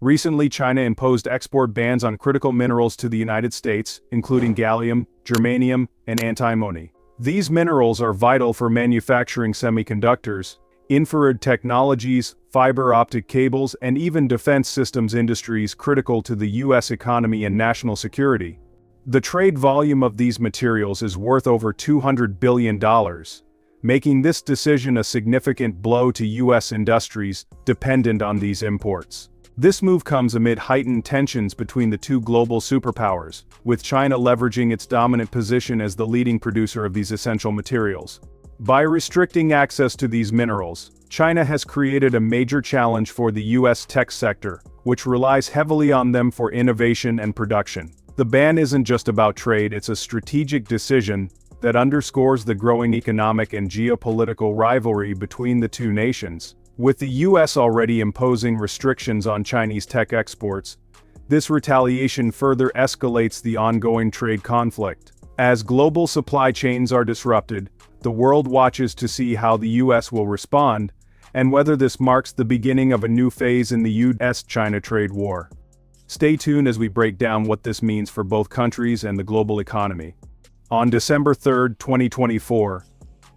Recently, China imposed export bans on critical minerals to the United States, including gallium, germanium, and antimony. These minerals are vital for manufacturing semiconductors, infrared technologies, fiber optic cables, and even defense systems industries critical to the U.S. economy and national security. The trade volume of these materials is worth over $200 billion, making this decision a significant blow to U.S. industries dependent on these imports. This move comes amid heightened tensions between the two global superpowers, with China leveraging its dominant position as the leading producer of these essential materials. By restricting access to these minerals, China has created a major challenge for the U.S. tech sector, which relies heavily on them for innovation and production. The ban isn't just about trade, it's a strategic decision that underscores the growing economic and geopolitical rivalry between the two nations. With the U.S. already imposing restrictions on Chinese tech exports, this retaliation further escalates the ongoing trade conflict. As global supply chains are disrupted, the world watches to see how the U.S. will respond, and whether this marks the beginning of a new phase in the U.S. China trade war. Stay tuned as we break down what this means for both countries and the global economy. On December 3, 2024,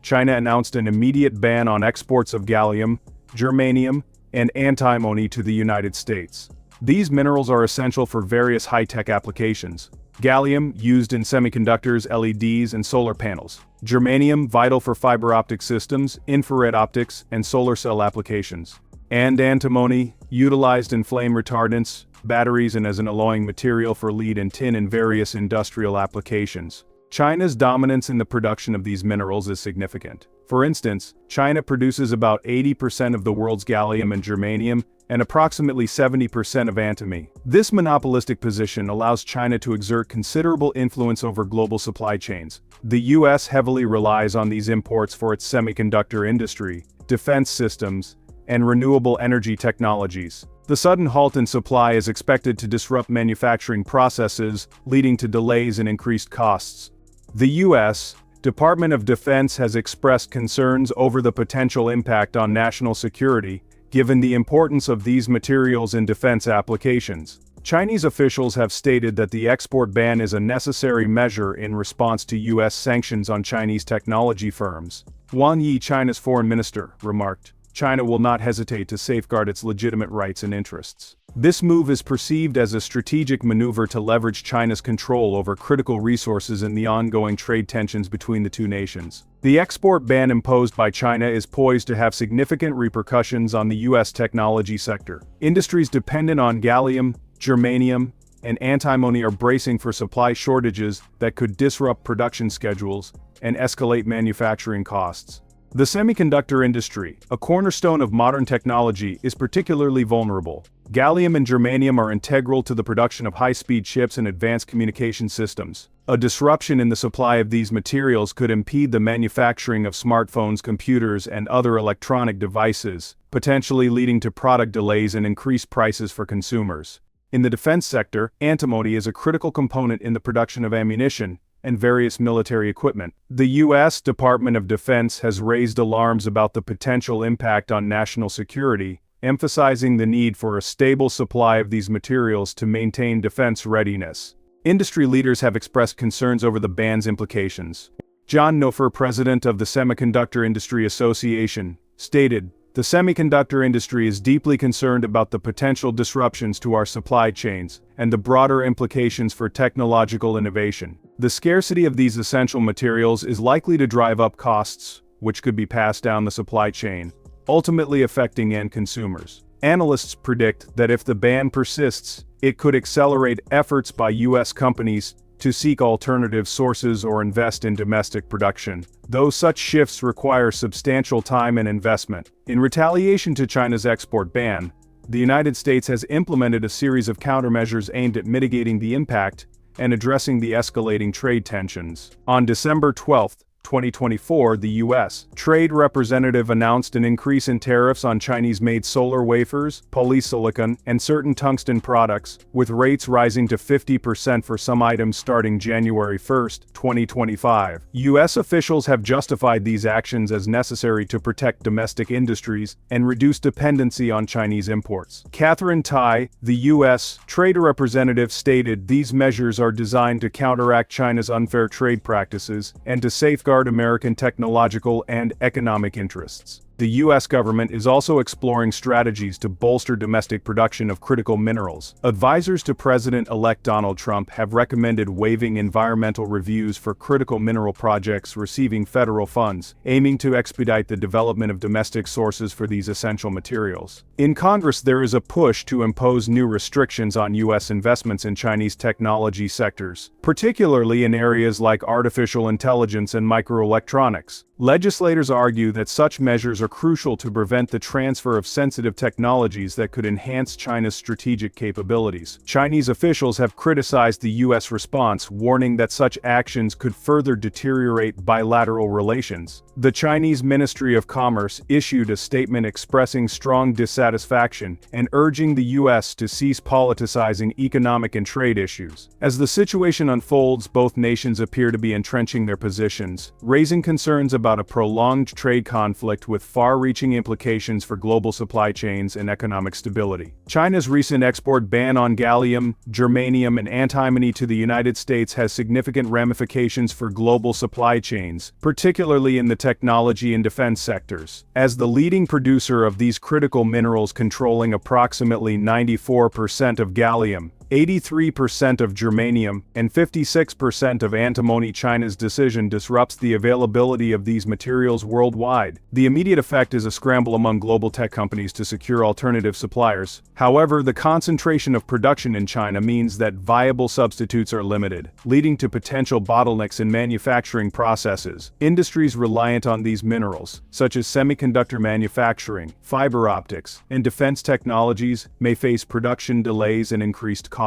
China announced an immediate ban on exports of gallium, germanium, and antimony to the United States. These minerals are essential for various high-tech applications. Gallium, used in semiconductors, LEDs, and solar panels. Germanium, vital for fiber optic systems, infrared optics, and solar cell applications. And antimony, utilized in flame retardants, batteries, and as an alloying material for lead and tin in various industrial applications. China's dominance in the production of these minerals is significant. For instance, China produces about 80% of the world's gallium and germanium, and approximately 70% of antimony. This monopolistic position allows China to exert considerable influence over global supply chains. The U.S. heavily relies on these imports for its semiconductor industry, defense systems, and renewable energy technologies. The sudden halt in supply is expected to disrupt manufacturing processes, leading to delays and increased costs. The U.S. Department of Defense has expressed concerns over the potential impact on national security, given the importance of these materials in defense applications. Chinese officials have stated that the export ban is a necessary measure in response to U.S. sanctions on Chinese technology firms. Wang Yi, China's foreign minister, remarked, "China will not hesitate to safeguard its legitimate rights and interests." This move is perceived as a strategic maneuver to leverage China's control over critical resources in the ongoing trade tensions between the two nations. The export ban imposed by China is poised to have significant repercussions on the U.S. technology sector. Industries dependent on gallium, germanium, and antimony are bracing for supply shortages that could disrupt production schedules and escalate manufacturing costs. The semiconductor industry, a cornerstone of modern technology, is particularly vulnerable. Gallium and germanium are integral to the production of high-speed chips and advanced communication systems. A disruption in the supply of these materials could impede the manufacturing of smartphones, computers, and other electronic devices, potentially leading to product delays and increased prices for consumers. In the defense sector, antimony is a critical component in the production of ammunition and various military equipment. The U.S. Department of Defense has raised alarms about the potential impact on national security, emphasizing the need for a stable supply of these materials to maintain defense readiness. Industry leaders have expressed concerns over the ban's implications. John Nofer, president of the Semiconductor Industry Association, stated, "The semiconductor industry is deeply concerned about the potential disruptions to our supply chains and the broader implications for technological innovation. The scarcity of these essential materials is likely to drive up costs, which could be passed down the supply chain, ultimately affecting end consumers." Analysts predict that if the ban persists, it could accelerate efforts by U.S. companies to seek alternative sources or invest in domestic production, though such shifts require substantial time and investment. In retaliation to China's export ban, the United States has implemented a series of countermeasures aimed at mitigating the impact and addressing the escalating trade tensions. On December 12, 2024, the U.S. Trade Representative announced an increase in tariffs on Chinese-made solar wafers, polysilicon, and certain tungsten products, with rates rising to 50% for some items starting January 1, 2025. U.S. officials have justified these actions as necessary to protect domestic industries and reduce dependency on Chinese imports. Catherine Tai, the U.S. Trade Representative, stated these measures are designed to counteract China's unfair trade practices and to safeguard American technological and economic interests. The U.S. government is also exploring strategies to bolster domestic production of critical minerals. Advisors to President-elect Donald Trump have recommended waiving environmental reviews for critical mineral projects receiving federal funds, aiming to expedite the development of domestic sources for these essential materials. In Congress, there is a push to impose new restrictions on U.S. investments in Chinese technology sectors, particularly in areas like artificial intelligence and microelectronics. Legislators argue that such measures are crucial to prevent the transfer of sensitive technologies that could enhance China's strategic capabilities. Chinese officials have criticized the U.S. response, warning that such actions could further deteriorate bilateral relations. The Chinese Ministry of Commerce issued a statement expressing strong dissatisfaction and urging the U.S. to cease politicizing economic and trade issues. As the situation unfolds, both nations appear to be entrenching their positions, raising concerns about a prolonged trade conflict with far-reaching implications for global supply chains and economic stability. China's recent export ban on gallium, germanium, and antimony to the United States has significant ramifications for global supply chains, particularly in the technology and defense sectors. As the leading producer of these critical minerals, controlling approximately 94% of gallium, 83% of germanium, and 56% of antimony, China's decision disrupts the availability of these materials worldwide. The immediate effect is a scramble among global tech companies to secure alternative suppliers. However, the concentration of production in China means that viable substitutes are limited, leading to potential bottlenecks in manufacturing processes. Industries reliant on these minerals, such as semiconductor manufacturing, fiber optics, and defense technologies, may face production delays and increased costs.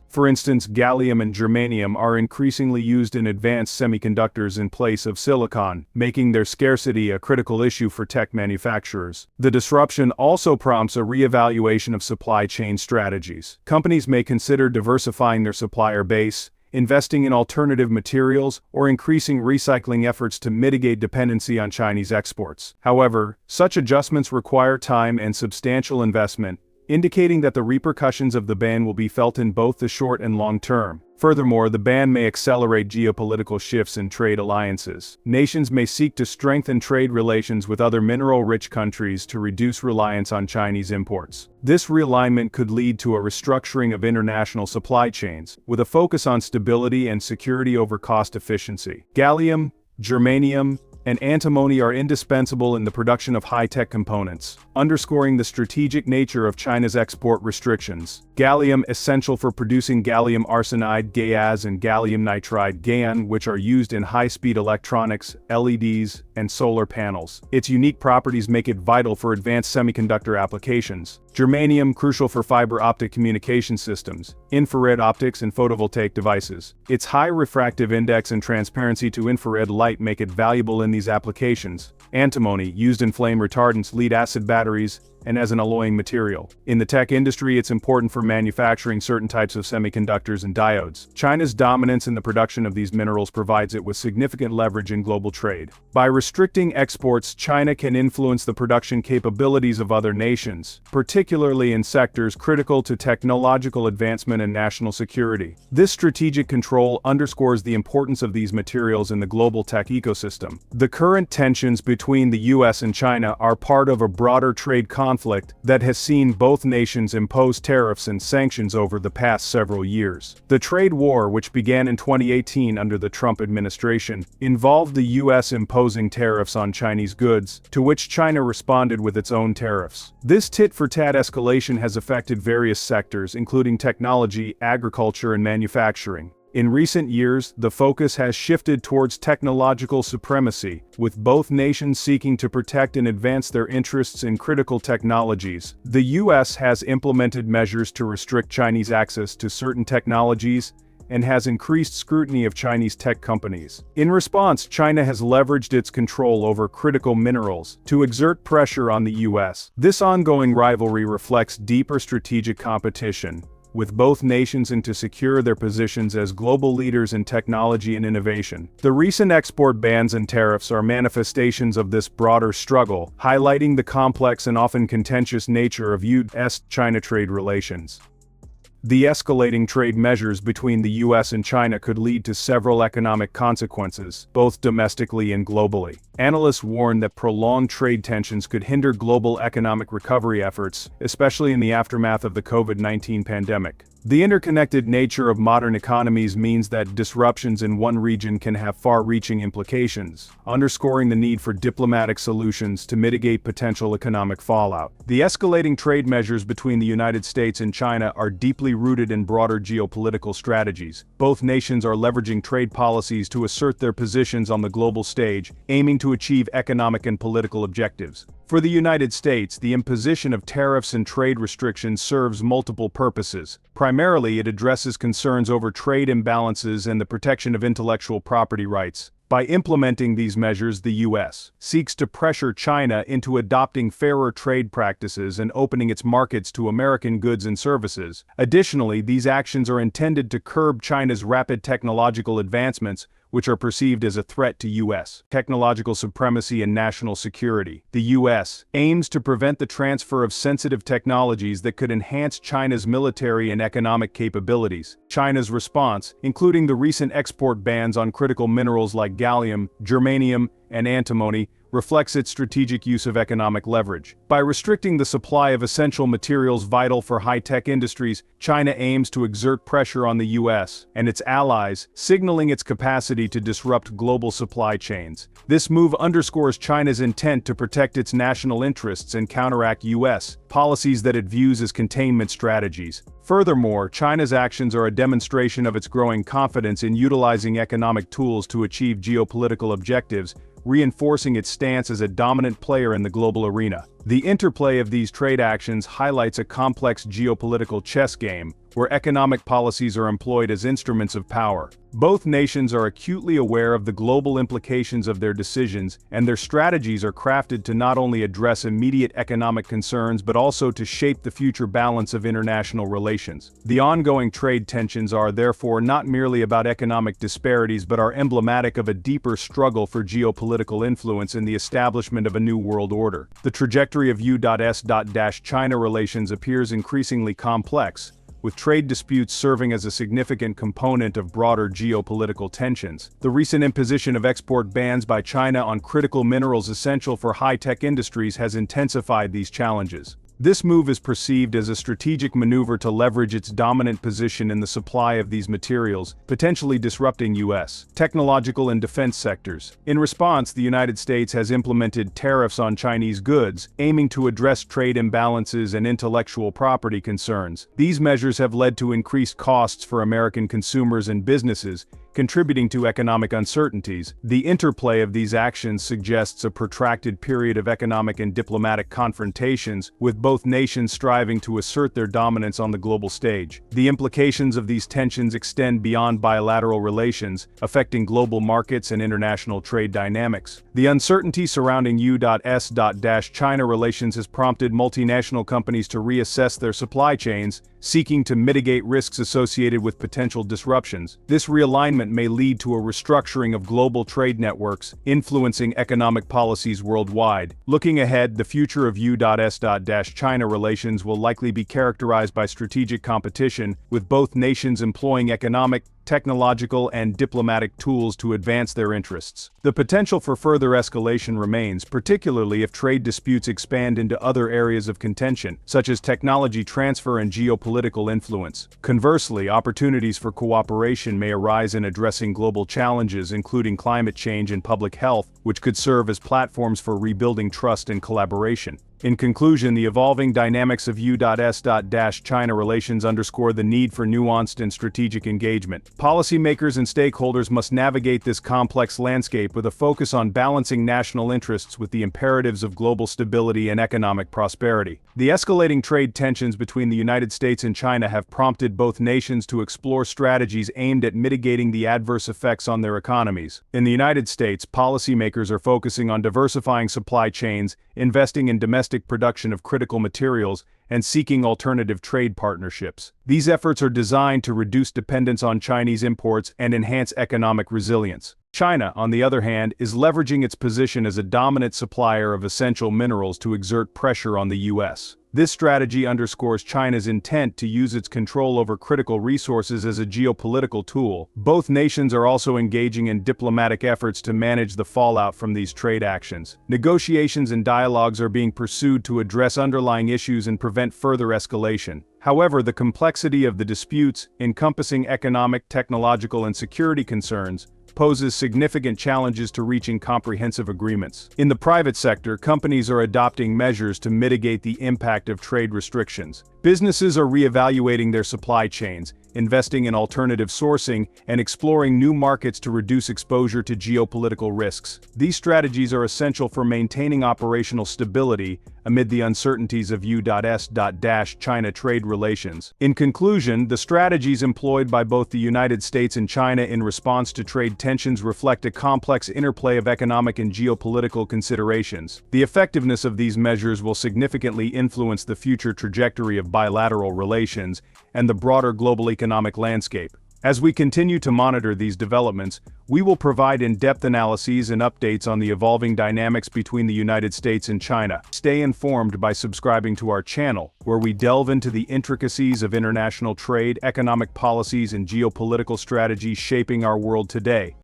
For instance, gallium and germanium are increasingly used in advanced semiconductors in place of silicon, making their scarcity a critical issue for tech manufacturers. The disruption also prompts a reevaluation of supply chain strategies. Companies may consider diversifying their supplier base, investing in alternative materials, or increasing recycling efforts to mitigate dependency on Chinese exports. However, such adjustments require time and substantial investment, indicating that the repercussions of the ban will be felt in both the short and long term. Furthermore, the ban may accelerate geopolitical shifts in trade alliances. Nations may seek to strengthen trade relations with other mineral-rich countries to reduce reliance on Chinese imports. This realignment could lead to a restructuring of international supply chains, with a focus on stability and security over cost efficiency. Gallium, germanium, and antimony are indispensable in the production of high-tech components, underscoring the strategic nature of China's export restrictions. Gallium, essential for producing gallium arsenide (GaAs) and gallium nitride (GaN), which are used in high-speed electronics, LEDs, and solar panels. Its unique properties make it vital for advanced semiconductor applications. Germanium, crucial for fiber optic communication systems, infrared optics, and photovoltaic devices. Its high refractive index and transparency to infrared light make it valuable in these applications. Antimony, used in flame retardants, lead-acid batteries, and as an alloying material. In the tech industry, it's important for manufacturing certain types of semiconductors and diodes. China's dominance in the production of these minerals provides it with significant leverage in global trade. By restricting exports, China can influence the production capabilities of other nations, particularly in sectors critical to technological advancement and national security. This strategic control underscores the importance of these materials in the global tech ecosystem. The current tensions between the U.S. and China are part of a broader trade conflict that has seen both nations impose tariffs and sanctions over the past several years. The trade war, which began in 2018 under the Trump administration, involved the U.S. imposing tariffs on Chinese goods, to which China responded with its own tariffs. This tit-for-tat escalation has affected various sectors, including technology, agriculture, and manufacturing. In recent years, the focus has shifted towards technological supremacy, with both nations seeking to protect and advance their interests in critical technologies. The U.S. has implemented measures to restrict Chinese access to certain technologies, and has increased scrutiny of Chinese tech companies. In response, China has leveraged its control over critical minerals to exert pressure on the U.S. This ongoing rivalry reflects deeper strategic competition, with both nations in to secure their positions as global leaders in technology and innovation. The recent export bans and tariffs are manifestations of this broader struggle, highlighting the complex and often contentious nature of U.S. China trade relations. The escalating trade measures between the U.S. and China could lead to several economic consequences, both domestically and globally. Analysts warn that prolonged trade tensions could hinder global economic recovery efforts, especially in the aftermath of the COVID-19 pandemic. The interconnected nature of modern economies means that disruptions in one region can have far-reaching implications, underscoring the need for diplomatic solutions to mitigate potential economic fallout. The escalating trade measures between the United States and China are deeply rooted in broader geopolitical strategies. Both nations are leveraging trade policies to assert their positions on the global stage, aiming to achieve economic and political objectives. For the United States, the imposition of tariffs and trade restrictions serves multiple purposes. Primarily, it addresses concerns over trade imbalances and the protection of intellectual property rights. By implementing these measures, the U.S. seeks to pressure China into adopting fairer trade practices and opening its markets to American goods and services. Additionally, these actions are intended to curb China's rapid technological advancements, which are perceived as a threat to U.S. technological supremacy and national security. The U.S. aims to prevent the transfer of sensitive technologies that could enhance China's military and economic capabilities. China's response, including the recent export bans on critical minerals like gallium, germanium, and antimony, reflects its strategic use of economic leverage. By restricting the supply of essential materials vital for high-tech industries, China aims to exert pressure on the U.S. and its allies, signaling its capacity to disrupt global supply chains. This move underscores China's intent to protect its national interests and counteract U.S. policies that it views as containment strategies. Furthermore, China's actions are a demonstration of its growing confidence in utilizing economic tools to achieve geopolitical objectives, reinforcing its stance as a dominant player in the global arena. The interplay of these trade actions highlights a complex geopolitical chess game, where economic policies are employed as instruments of power. Both nations are acutely aware of the global implications of their decisions, and their strategies are crafted to not only address immediate economic concerns but also to shape the future balance of international relations. The ongoing trade tensions are therefore not merely about economic disparities but are emblematic of a deeper struggle for geopolitical influence in the establishment of a new world order. The trajectory of U.S.-China relations appears increasingly complex, with trade disputes serving as a significant component of broader geopolitical tensions. The recent imposition of export bans by China on critical minerals essential for high-tech industries has intensified these challenges. This move is perceived as a strategic maneuver to leverage its dominant position in the supply of these materials, potentially disrupting U.S. technological and defense sectors. In response, the United States has implemented tariffs on Chinese goods, aiming to address trade imbalances and intellectual property concerns. These measures have led to increased costs for American consumers and businesses, contributing to economic uncertainties. The interplay of these actions suggests a protracted period of economic and diplomatic confrontations, with both nations striving to assert their dominance on the global stage. The implications of these tensions extend beyond bilateral relations, affecting global markets and international trade dynamics. The uncertainty surrounding U.S.-China relations has prompted multinational companies to reassess their supply chains, seeking to mitigate risks associated with potential disruptions. This realignment may lead to a restructuring of global trade networks, influencing economic policies worldwide. Looking ahead, the future of U.S.-China relations will likely be characterized by strategic competition, with both nations employing economic, technological, and diplomatic tools to advance their interests. The potential for further escalation remains, particularly if trade disputes expand into other areas of contention, such as technology transfer and geopolitical influence. Conversely, opportunities for cooperation may arise in addressing global challenges, including climate change and public health, which could serve as platforms for rebuilding trust and collaboration. In conclusion, the evolving dynamics of U.S.-China relations underscore the need for nuanced and strategic engagement. Policymakers and stakeholders must navigate this complex landscape with a focus on balancing national interests with the imperatives of global stability and economic prosperity. The escalating trade tensions between the United States and China have prompted both nations to explore strategies aimed at mitigating the adverse effects on their economies. In the United States, policymakers are focusing on diversifying supply chains, investing in domestic production of critical materials, and seeking alternative trade partnerships. These efforts are designed to reduce dependence on Chinese imports and enhance economic resilience. China, on the other hand, is leveraging its position as a dominant supplier of essential minerals to exert pressure on the U.S. This strategy underscores China's intent to use its control over critical resources as a geopolitical tool. Both nations are also engaging in diplomatic efforts to manage the fallout from these trade actions. Negotiations and dialogues are being pursued to address underlying issues and prevent further escalation. However, the complexity of the disputes, encompassing economic, technological, and security concerns, poses significant challenges to reaching comprehensive agreements. In the private sector, companies are adopting measures to mitigate the impact of trade restrictions. Businesses are reevaluating their supply chains, investing in alternative sourcing, and exploring new markets to reduce exposure to geopolitical risks. These strategies are essential for maintaining operational stability amid the uncertainties of U.S.-China trade relations. In conclusion, the strategies employed by both the United States and China in response to trade tensions reflect a complex interplay of economic and geopolitical considerations. The effectiveness of these measures will significantly influence the future trajectory of bilateral relations and the broader global economic landscape. As we continue to monitor these developments, we will provide in-depth analyses and updates on the evolving dynamics between the United States and China. Stay informed by subscribing to our channel, where we delve into the intricacies of international trade, economic policies, and geopolitical strategies shaping our world today.